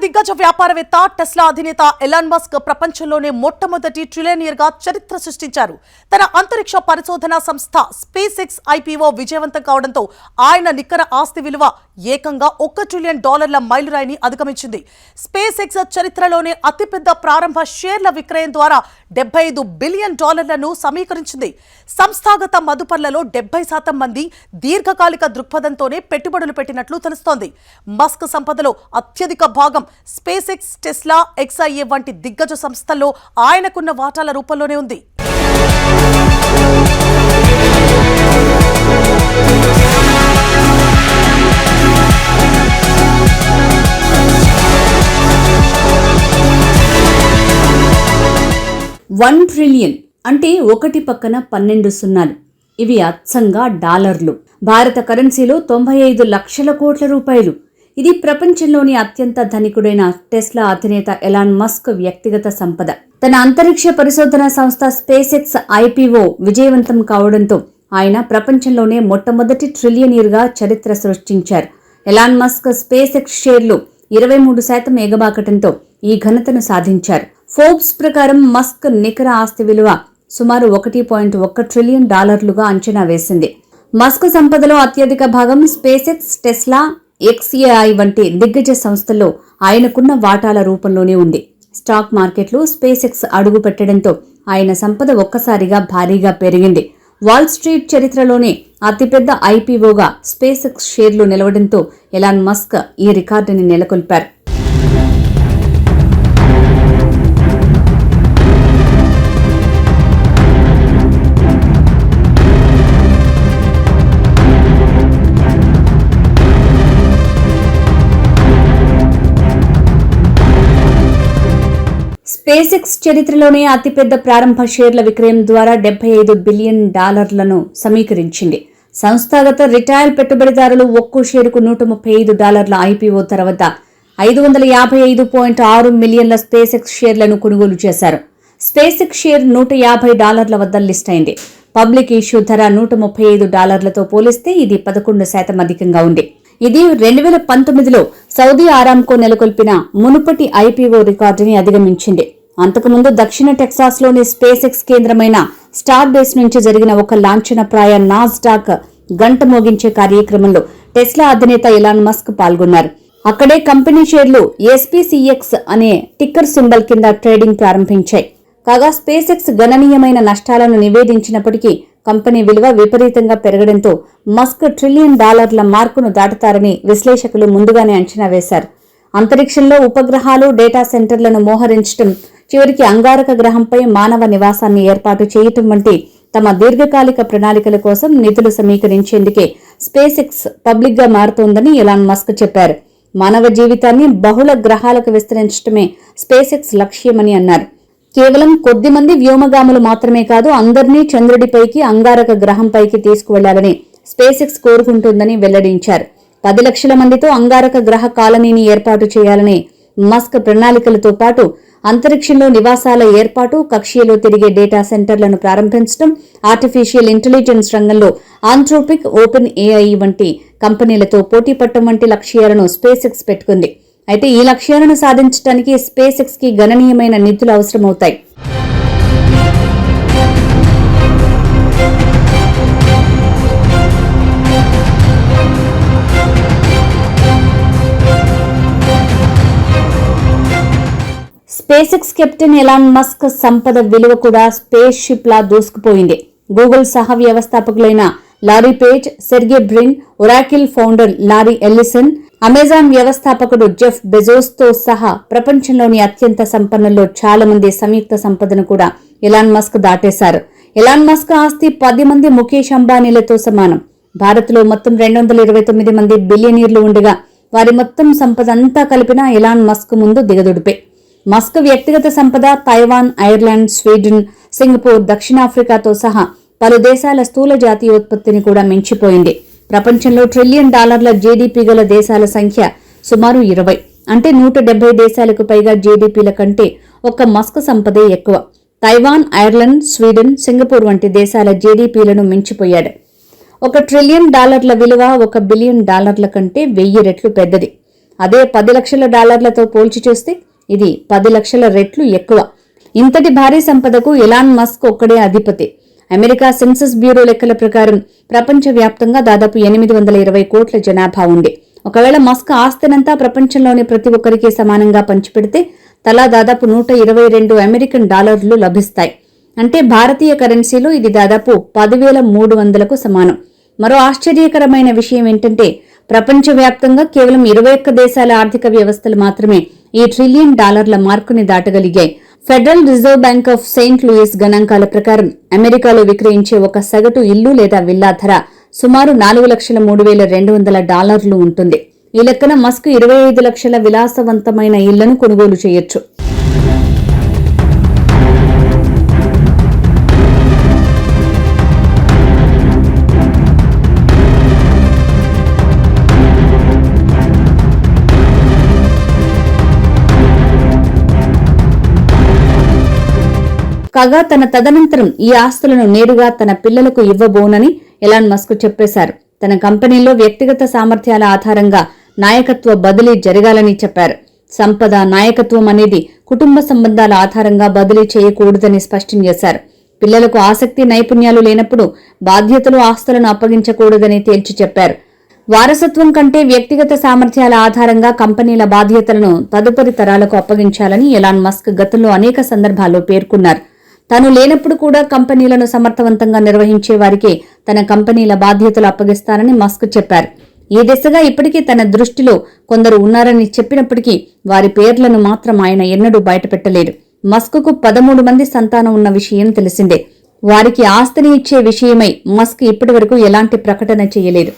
దిగ్గజ వ్యాపారవేత్త టెస్లా అధినేత ఎలాన్ మస్క్ ప్రపంచంలోనే మొట్టమొదటి ట్రిలియనియర్ గా చరిత్ర సృష్టించారు. తన అంతరిక్ష పరిశోధనా సంస్థ స్పేస్ ఎక్స్ ఐపీఓ విజయవంతం కావడంతో ఆయన నికర ఆస్తి విలువ ఏకంగా $1 ట్రిలియన్ మైలురాయిని అధిగమించింది. స్పేస్ ఎక్స్ చరిత్రలోనే అతిపెద్ద ప్రారంభ షేర్ల విక్రయం ద్వారా $75 బిలియన్ సమీకరించింది. సంస్థాగత మదుపర్లలో 70% మంది దీర్ఘకాలిక దృక్పథంతోనే పెట్టుబడులు పెట్టినట్లు తెలుస్తోంది. మస్క్ సంపదలో అత్యధిక భాగం స్పేస్ ఎక్స్, టెస్లా, XIA వంటి దిగ్గజ సంస్థల్లో ఆయనకున్న వాటాల రూపంలోనే ఉంది. $1 ట్రిలియన్ అంటే ఒకటి పక్కన 12 సున్నాలు. ఇవి అచ్చంగా డాలర్లు. భారత కరెన్సీలో 95 లక్షల కోట్ల రూపాయలు. ఇది ప్రపంచంలోని అత్యంత ధనికుడైన టెస్లా అధినేత ఎలాన్ మస్క్ వ్యక్తిగత సంపద. తన అంతరిక్ష పరిశోధనా సంస్థ స్పేస్ ఎక్స్ ఐపీఓ విజయవంతం కావడంతో ఆయన ప్రపంచంలోనే మొట్టమొదటి ట్రిలియనీర్ గా చరిత్ర సృష్టించారు. ఎలాన్ మస్క్ స్పేస్ ఎక్స్ షేర్లు 23% ఎగబాకటంతో ఈ ఘనతను సాధించారు. ఫోర్బ్స్ ప్రకారం మస్క్ నికర ఆస్తి విలువ సుమారు $1.1 ట్రిలియన్ అంచనా వేసింది. మస్క్ సంపదలో అత్యధిక భాగం స్పేస్ ఎక్స్, టెస్లా, XAI వంటి దిగ్గజ సంస్థల్లో ఆయనకున్న వాటాల రూపంలోనే ఉంది. స్టాక్ మార్కెట్లు స్పేస్ ఎక్స్ అడుగు పెట్టడంతో ఆయన సంపద ఒక్కసారిగా భారీగా పెరిగింది. వాల్ స్ట్రీట్ చరిత్రలోనే అతిపెద్ద ఐపీఓగా స్పేస్ ఎక్స్ షేర్లు నిలవడంతో ఎలాన్ మస్క్ ఈ రికార్డుని నెలకొల్పారు. స్పేస్ ఎక్స్ చరిత్రలోనే అతిపెద్ద ప్రారంభ షేర్ల విక్రయం ద్వారా $75 బిలియన్ సమీకరించింది. సంస్థాగత రిటైల్ పెట్టుబడిదారులు ఒక్కో షేరుకు $135 ఐపీఓ తర్వాత 555.6 మిలియన్ల స్పేస్ ఎక్స్ షేర్లను కొనుగోలు చేశారు. స్పేస్ ఎక్స్ షేర్ $150 వద్ద లిస్ట్ అయింది. పబ్లిక్ ఇష్యూ ధర $135తో పోలిస్తే ఇది 11% అధికంగా ఉంది. ఇది 2019లో సౌదీ ఆరామ్కో నెలకొల్పిన మునుపటి ఐపీఓ రికార్డుని అధిగమించింది. అంతకుముందు దక్షిణ టెక్సాస్లోని స్పేస్ ఎక్స్ కేంద్రమైన స్టార్ బేస్ నుంచి జరిగిన ఒక లాంఛనప్రాయ నాస్డాక్ గంట మోగించే కార్యక్రమంలో టెస్లా అధినేత ఎలాన్ మస్క్ పాల్గొన్నారు. అక్కడే కంపెనీ షేర్లు SPCX అనే టిక్కర్ సింబల్ కింద ట్రేడింగ్ ప్రారంభించాయి. కాగా స్పేస్ ఎక్స్ గణనీయమైన నష్టాలను నివేదించినప్పటికీ కంపెనీ విలువ విపరీతంగా పెరగడంతో మస్క్ $1 ట్రిలియన్ మార్కును దాటుతారని విశ్లేషకులు ముందుగానే అంచనా వేశారు. అంతరిక్షంలో ఉపగ్రహాలు, డేటా సెంటర్లను మోహరించడం, చివరికి అంగారక గ్రహంపై మానవ నివాసాన్ని ఏర్పాటు చేయటం వంటి తమ దీర్ఘకాలిక ప్రణాళికల కోసం నిధులు సమీకరించేందుకే స్పేస్ ఎక్స్ పబ్లిక్ గా మారుతోందని ఎలాన్ మస్క్ చెప్పారు. మానవ జీవితాన్ని బహుళ గ్రహాలకు విస్తరించడమే స్పేస్ ఎక్స్ లక్ష్యమని అన్నారు. కేవలం కొద్ది మంది వ్యోమగాములు మాత్రమే కాదు, అందరినీ చంద్రుడిపైకి, అంగారక గ్రహంపైకి తీసుకువెళ్లాలని స్పేస్ ఎక్స్ కోరుకుంటుందని వెల్లడించారు. 10 లక్షల మందితో అంగారక గ్రహ కాలనీని ఏర్పాటు చేయాలని మస్క్ ప్రణాళికలతో పాటు అంతరిక్షంలో నివాసాల ఏర్పాటు, కక్షీలో తిరిగే డేటా సెంటర్లను ప్రారంభించడం, ఆర్టిఫిషియల్ ఇంటెలిజెన్స్ రంగంలో ఆంథ్రోపిక్, ఓపెన్ AI వంటి కంపెనీలతో పోటీ పట్టడం వంటి లక్ష్యాలను స్పేస్ ఎక్స్ పెట్టుకుంది. అయితే ఈ లక్ష్యాలను సాధించడానికి స్పేస్ ఎక్స్ కి గణనీయమైన నిధులు అవసరమవుతాయి. SpaceX captain Elon Musk సంపద విలువ కూడా స్పేస్ షిప్ లా దూసుకుపోయింది. గూగుల్ సహ వ్యవస్థాపకులైన Larry Page, Sergey Brin, Oracle founder Larry Ellison, Amazon వ్యవస్థాపకుడు జెఫ్ బెజోస్ తో సహా ప్రపంచంలోని అత్యంత సంపన్నుల్లో చాలా మంది సంయుక్త సంపదను కూడా ఎలాన్ మస్క్ దాటేశారు. ఎలాన్ మస్క్ ఆస్తి 10 మంది ముఖేష్ అంబానీలతో సమానం. భారత్లో మొత్తం 229 మంది బిలియనీర్లు ఉండగా వారి మొత్తం సంపద అంతా కలిపినా ఎలాన్ మస్క్ ముందు దిగదుడిపే. మస్క్ వ్యక్తిగత సంపద తైవాన్, ఐర్లాండ్, స్వీడన్, సింగపూర్, దక్షిణాఫ్రికాతో సహా పలు దేశాల స్థూల జాతీయోత్పత్తిని కూడా మించిపోయింది. ప్రపంచంలో $1 ట్రిలియన్ జీడీపీ గల దేశాల సంఖ్య సుమారు 20. అంటే 170 దేశాలకు పైగా జీడీపీల కంటే ఒక్క మస్క్ సంపదే ఎక్కువ. తైవాన్, ఐర్లాండ్, స్వీడన్, సింగపూర్ వంటి దేశాల జీడీపీలను మించిపోయాడు. $1 ట్రిలియన్ విలువ $1 బిలియన్ కంటే 1000 రెట్లు పెద్దది. అదే 10 లక్షల డాలర్లతో పోల్చి చూస్తే ఇది 10 లక్షల రెట్లు ఎక్కువ. ఇంతటి భారీ సంపదకు ఎలాన్ మస్క్ ఒక్కడే అధిపతి. అమెరికా సెన్సస్ బ్యూరో లెక్కల ప్రకారం ప్రపంచవ్యాప్తంగా దాదాపు 820 కోట్ల జనాభా ఉంది. ఒకవేళ మస్క్ ఆస్తినంతా ప్రపంచంలోని ప్రతి ఒక్కరికి సమానంగా పంచిపెడితే తలా దాదాపు 122 అమెరికన్ డాలర్లు లభిస్తాయి. అంటే భారతీయ కరెన్సీలో ఇది దాదాపు 10,300కు సమానం. మరో ఆశ్చర్యకరమైన విషయం ఏంటంటే ప్రపంచవ్యాప్తంగా కేవలం 21 దేశాల ఆర్థిక వ్యవస్థలు మాత్రమే ఈ $1 ట్రిలియన్ మార్కుని దాటగలిగాయి. Federal Reserve Bank of Saint Louis గణాంకాల ప్రకారం అమెరికాలో విక్రయించే ఒక సగటు ఇల్లు లేదా విల్లా ధర సుమారు $4,03,200 ఉంటుంది. ఈ లెక్కన మస్క్ 25 లక్షల విలాసవంతమైన ఇళ్లను కొనుగోలు చేయొచ్చు. కాగా తన తదనంతరం ఈ ఆస్తులను నేరుగా తన పిల్లలకు ఇవ్వబోనని ఎలాన్ మస్క్ చెప్పేశారు. తన కంపెనీలో వ్యక్తిగత సామర్థ్యాల ఆధారంగా నాయకత్వ బదిలీ జరగాలని చెప్పారు. సంపద, నాయకత్వం అనేది కుటుంబ సంబంధాల ఆధారంగా బదిలీ చేయకూడదని స్పష్టం చేశారు. పిల్లలకు ఆసక్తి, నైపుణ్యాలు లేనప్పుడు బాధ్యతలు, ఆస్తులను అప్పగించకూడదని తేల్చి చెప్పారు. వారసత్వం కంటే వ్యక్తిగత సామర్థ్యాల ఆధారంగా కంపెనీల బాధ్యతలను తదుపరి తరాలకు అప్పగించాలని ఎలాన్ మస్క్ గతంలో అనేక సందర్భాల్లో పేర్కొన్నారు. తాను లేనప్పుడు కూడా కంపెనీలను సమర్థవంతంగా నిర్వహించే వారికి తన కంపెనీల బాధ్యతలు అప్పగిస్తానని మస్క్ చెప్పారు. ఈ దిశగా ఇప్పటికీ తన దృష్టిలో కొందరు ఉన్నారని చెప్పినప్పటికీ వారి పేర్లను మాత్రం ఆయన ఎన్నడూ బయటపెట్టలేదు. మస్క్కు 13 మంది సంతానం ఉన్న విషయం తెలిసిందే. వారికి ఆస్తిని ఇచ్చే విషయమై మస్క్ ఇప్పటివరకు ఎలాంటి ప్రకటన చేయలేదు.